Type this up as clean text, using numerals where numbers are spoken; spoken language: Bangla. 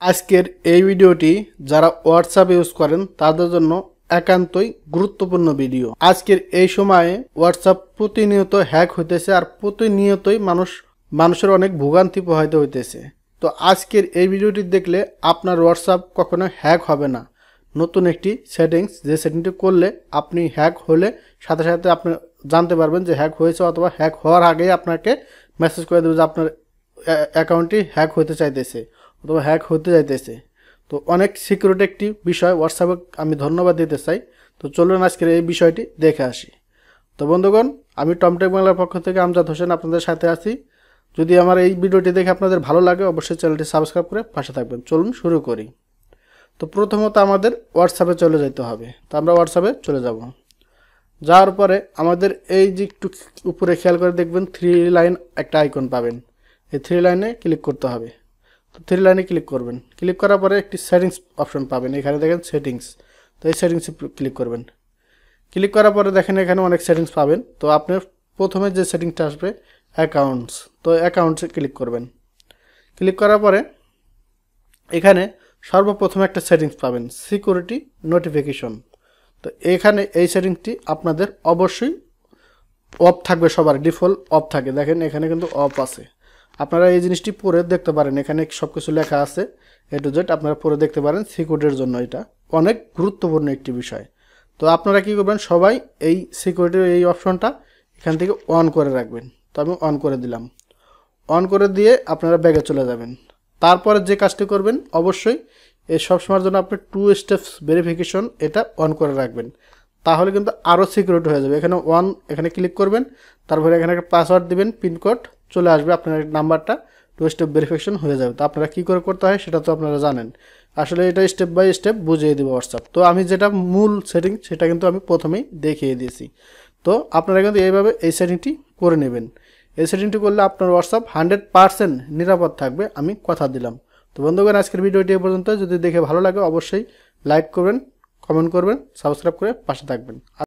আজকের এই ভিডিওটি যারা হোয়াটসঅ্যাপ ইউজ করেন তাদের জন্য একান্তই গুরুত্বপূর্ণ ভিডিও। আজকের এই সময়ে হোয়াটসঅ্যাপ প্রতিনিয়ত হ্যাক হইতেছে আর প্রতিনিয়তই মানুষের অনেক ভোগান্তি পোহাইতে হইতেছে। তো আজকের এই ভিডিওটি দেখলে আপনার হোয়াটসঅ্যাপ কখনো হ্যাক হবে না। নতুন একটি সেটিংস, যে সেটিংটি করলে আপনি হ্যাক হলে সাথে সাথে আপনি জানতে পারবেন যে হ্যাক হয়েছে, অথবা হ্যাক হওয়ার আগেই আপনাকে মেসেজ করে দেবে যে আপনার অ্যাকাউন্টটি হ্যাক হতে চাইতেছে অথবা হ্যাক হতে যাইতেছে। তো অনেক সিকিউরিটি একটি বিষয়, হোয়াটসঅ্যাপে আমি ধন্যবাদ দিতে চাই। তো চলুন আজকের এই বিষয়টি দেখে আসি। তো বন্ধুগণ, আমি টমটেক বাংলার পক্ষ থেকে আমজাদ হোসেন আপনাদের সাথে আছি। যদি আমার এই ভিডিওটি দেখে আপনাদের ভালো লাগে অবশ্যই চ্যানেলটি সাবস্ক্রাইব করে পাশে থাকবেন। চলুন শুরু করি। তো প্রথমত আমাদের হোয়াটসঅ্যাপে চলে যেতে হবে। তো আমরা হোয়াটসঅ্যাপে চলে যাব। যাওয়ার পরে আমাদের এই যে একটু উপরে খেয়াল করে দেখবেন 3 লাইন একটা আইকন পাবেন। এই 3 লাইনে ক্লিক করতে হবে। তো 3 লাইনে ক্লিক করবেন। ক্লিক করার পরে একটি সেটিংস অপশন পাবেন। এখানে দেখেন সেটিংস। তো এই সেটিংসে ক্লিক করবেন। ক্লিক করার পরে দেখেন এখানে অনেক সেটিংস পাবেন। তো আপনি প্রথমে যে সেটিংসটা আসবে অ্যাকাউন্টস, তো অ্যাকাউন্টসে ক্লিক করবেন। ক্লিক করার পরে এখানে সর্বপ্রথমে একটা সেটিংস পাবেন, সিকিউরিটি নোটিফিকেশন। তো এখানে এই সেটিংসটি আপনাদের অবশ্যই অফ থাকবে, সবার ডিফল্ট অফ থাকে। দেখেন এখানে কিন্তু অফ আছে। আপনারা এই জিনিসটি পরে দেখতে পারেন, এখানে সব কিছু লেখা আছে এ টু জেড, আপনারা পরে দেখতে পারেন। সিকিউরিটির জন্য এটা অনেক গুরুত্বপূর্ণ একটি বিষয়। তো আপনারা কি করবেন, সবাই এই সিকিউরিটির এই অপশনটা এখান থেকে অন করে রাখবেন। তো আমি অন করে দিলাম। অন করে দিয়ে আপনারা ব্যাগে চলে যাবেন। তারপরে যে কাজটি করবেন, অবশ্যই এই সবসময়ের জন্য আপনি 2 স্টেপস ভেরিফিকেশন এটা অন করে রাখবেন। তাহলে কিন্তু আরও সিকিউরিটি হয়ে যাবে। এখানে ক্লিক করবেন, তারপরে এখানে একটা পাসওয়ার্ড দিবেন, পিনকোড চলে আসবে, আপনার নাম্বারটা 2 স্টেপ ভেরিফিকেশন হয়ে যাবে। তো আপনারা কী করে করতে হয় সেটা তো আপনারা জানেন। আসলে এটা স্টেপ বাই স্টেপ বুঝিয়ে দেবো হোয়াটসঅ্যাপ। তো আমি যেটা মূল সেটিং সেটা কিন্তু আমি প্রথমেই দেখিয়ে দিয়েছি। তো আপনারা কিন্তু এইভাবে এই সেটিংটি করে নেবেন। এই সেটিংটি করলে আপনার হোয়াটসঅ্যাপ 100% নিরাপদ থাকবে, আমি কথা দিলাম। তো বন্ধুগণ, আজকের ভিডিওটি এ পর্যন্ত। যদি দেখে ভালো লাগে অবশ্যই লাইক করবেন, কমেন্ট করবেন, সাবস্ক্রাইব করে পাশে থাকবেন।